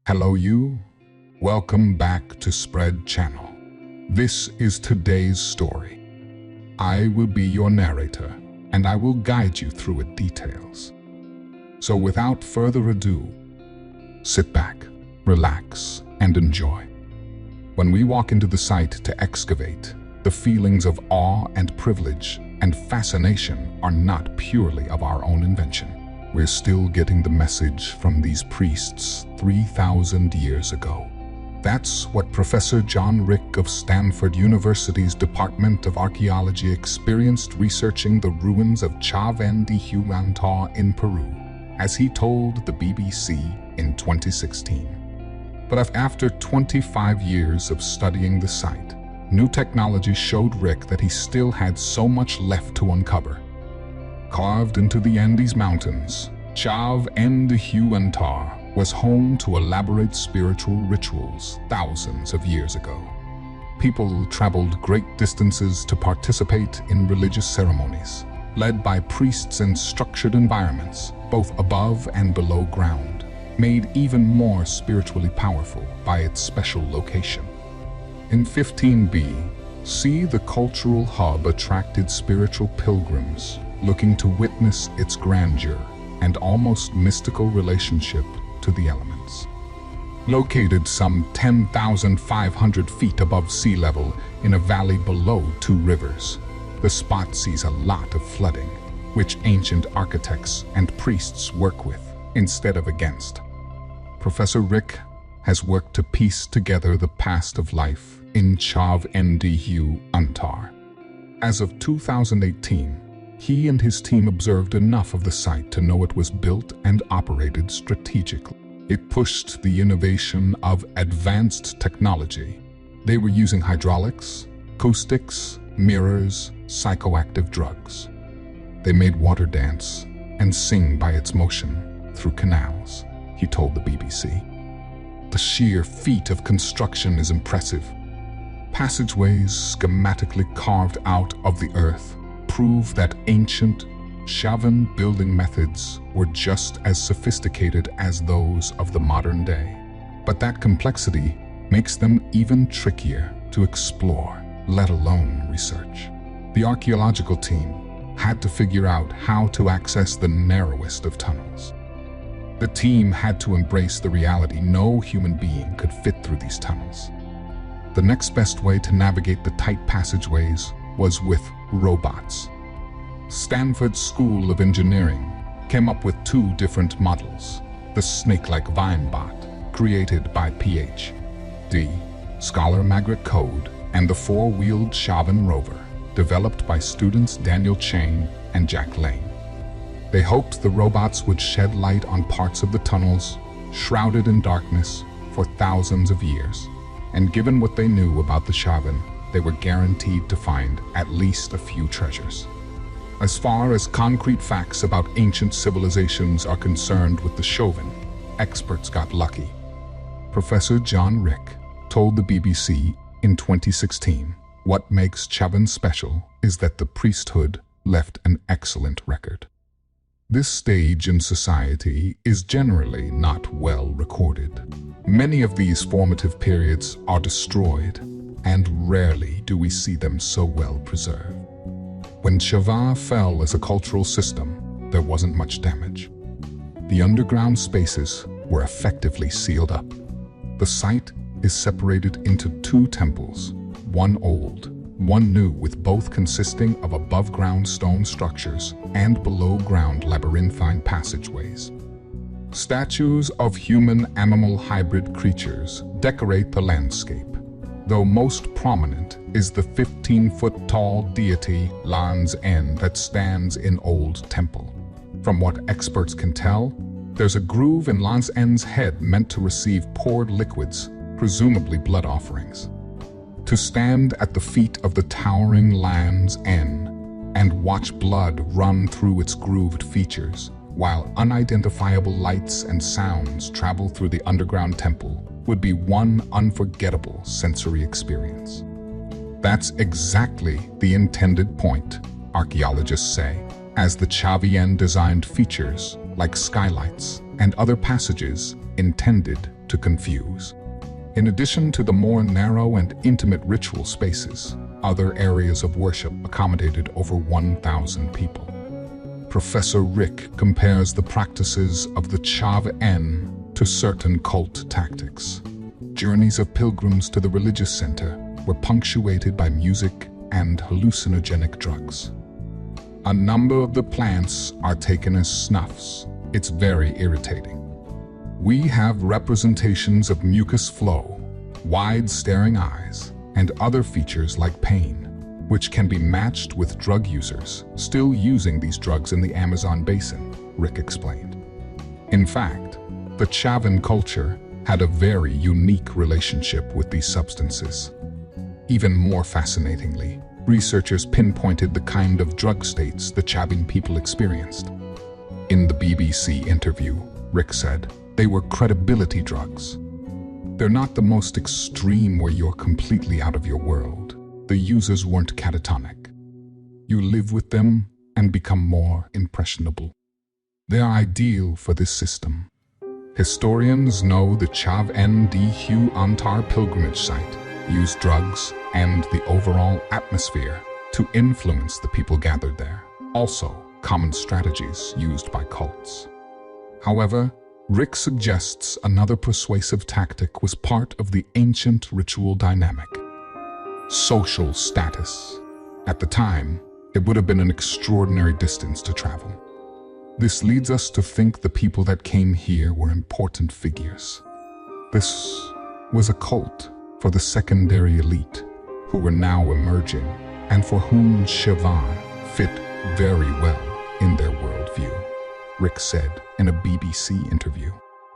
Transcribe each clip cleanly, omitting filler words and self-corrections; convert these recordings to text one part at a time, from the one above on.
Hello you, welcome back to Spread Channel. This is today's story. I will be your narrator and I will guide you through its details. So without further ado, sit back, relax, and enjoy. When we walk into the site to excavate, the feelings of awe and privilege and fascination are not purely of our own invention. We're still getting the message from these priests 3,000 years ago. That's what Professor John Rick of Stanford University's Department of Archaeology experienced researching the ruins of Chavin in Peru, as he told the BBC in 2016. But after 25 years of studying the site, new technology showed Rick that he still had so much left to uncover. Carved into the Andes Mountains, Chavin was home to elaborate spiritual rituals thousands of years ago. People traveled great distances to participate in religious ceremonies, led by priests in structured environments, both above and below ground, made even more spiritually powerful by its special location. In 15B, the cultural hub attracted spiritual pilgrims looking to witness its grandeur and almost mystical relationship to the elements. Located some 10,500 feet above sea level in a valley below two rivers, the spot sees a lot of flooding, which ancient architects and priests work with instead of against. Professor Rick has worked to piece together the past of life in Chavin. As of 2018, he and his team observed enough of the site to know it was built and operated strategically. It pushed the innovation of advanced technology. They were using hydraulics, acoustics, mirrors, psychoactive drugs. They made water dance and sing by its motion through canals, he told the BBC. The sheer feat of construction is impressive. Passageways schematically carved out of the earth prove that ancient Chavin building methods were just as sophisticated as those of the modern day. But that complexity makes them even trickier to explore, let alone research. The archaeological team had to figure out how to access the narrowest of tunnels. The team had to embrace the reality no human being could fit through these tunnels. The next best way to navigate the tight passageways was with robots. Stanford School of Engineering came up with two different models: the snake-like vine bot, created by Ph.D. scholar Margaret Code, and the four-wheeled Chavin rover, developed by students Daniel Chain and Jack Lane. They hoped the robots would shed light on parts of the tunnels shrouded in darkness for thousands of years, and given what they knew about the Chavin, they were guaranteed to find at least a few treasures. As far as concrete facts about ancient civilizations are concerned with the Chavin, experts got lucky. Professor John Rick told the BBC in 2016, "What makes Chavin special is that the priesthood left an excellent record." This stage in society is generally not well recorded. Many of these formative periods are destroyed, and rarely do we see them so well preserved. When Chavin fell as a cultural system, there wasn't much damage. The underground spaces were effectively sealed up. The site is separated into two temples, one old, one new, with both consisting of above-ground stone structures and below-ground labyrinthine passageways. Statues of human-animal hybrid creatures decorate the landscape, though most prominent is the 15-foot-tall deity Lan's End that stands in Old Temple. From what experts can tell, there's a groove in Lan's End's head meant to receive poured liquids, presumably blood offerings. To stand at the feet of the towering Lan's End and watch blood run through its grooved features, while unidentifiable lights and sounds travel through the underground temple, would be one unforgettable sensory experience. That's exactly the intended point, archaeologists say, as the Chavin designed features like skylights and other passages intended to confuse. In addition to the more narrow and intimate ritual spaces, other areas of worship accommodated over 1,000 people. Professor Rick compares the practices of the Chavin to certain cult tactics. Journeys of pilgrims to the religious center were punctuated by music and hallucinogenic drugs. A number of the plants are taken as snuffs. It's very irritating. We have representations of mucus flow, wide staring eyes, and other features like pain, which can be matched with drug users still using these drugs in the Amazon basin, Rick explained. In fact, the Chavin culture had a very unique relationship with these substances. Even more fascinatingly, researchers pinpointed the kind of drug states the Chavin people experienced. In the BBC interview, Rick said, they were credibility drugs. They're not the most extreme where you're completely out of your world. The users weren't catatonic. You live with them and become more impressionable. They're ideal for this system. Historians know the Chavin Antar pilgrimage site used drugs and the overall atmosphere to influence the people gathered there. Also, common strategies used by cults. However, Rick suggests another persuasive tactic was part of the ancient ritual dynamic. Social status. At the time, it would have been an extraordinary distance to travel. This leads us to think the people that came here were important figures. This was a cult for the secondary elite, who were now emerging, and for whom Chavin fit very well in their worldview. Rick said in a BBC interview,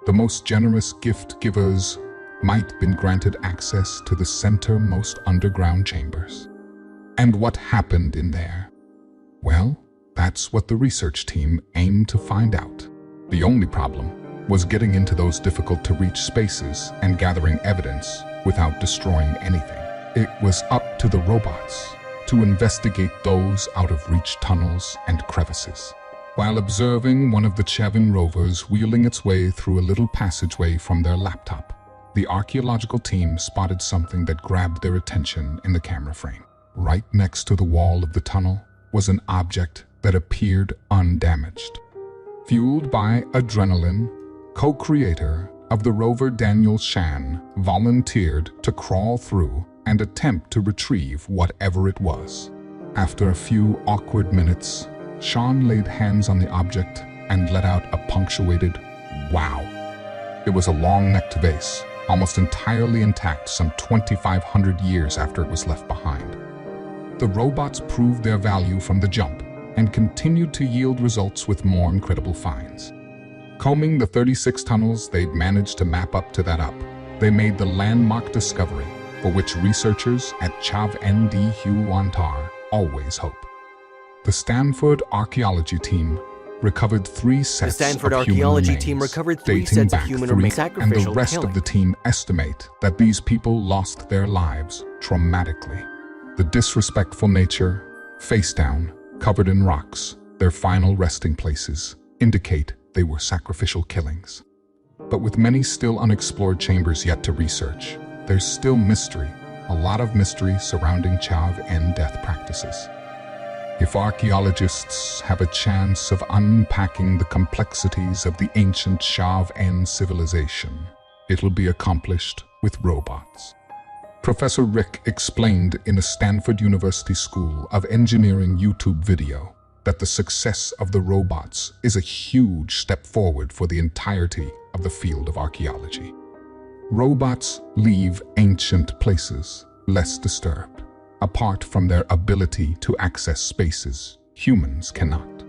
the most generous gift givers might have been granted access to the centermost underground chambers. And what happened in there? Well, that's what the research team aimed to find out. The only problem was getting into those difficult-to-reach spaces and gathering evidence without destroying anything. It was up to the robots to investigate those out-of-reach tunnels and crevices. While observing one of the Chavin rovers wheeling its way through a little passageway from their laptop, the archaeological team spotted something that grabbed their attention in the camera frame. Right next to the wall of the tunnel was an object that appeared undamaged. Fueled by adrenaline, co-creator of the rover Daniel Shan volunteered to crawl through and attempt to retrieve whatever it was. After a few awkward minutes, Sean laid hands on the object and let out a punctuated wow. It was a long-necked vase, almost entirely intact some 2,500 years after it was left behind. The robots proved their value from the jump and continued to yield results with more incredible finds. Combing the 36 tunnels they'd managed to map up to that up, they made the landmark discovery for which researchers at Chavin Antar always hope. The Stanford archaeology team recovered 3 sets of human remains, dating back 3, and the rest of the team estimate that these people lost their lives traumatically. The disrespectful nature, face down, covered in rocks, their final resting places, indicate they were sacrificial killings. But with many still unexplored chambers yet to research, there's still mystery, a lot of mystery surrounding Chavin death practices. If archaeologists have a chance of unpacking the complexities of the ancient Chavin civilization, it'll be accomplished with robots. Professor Rick explained in a Stanford University School of Engineering YouTube video that the success of the robots is a huge step forward for the entirety of the field of archaeology. Robots leave ancient places less disturbed, apart from their ability to access spaces humans cannot.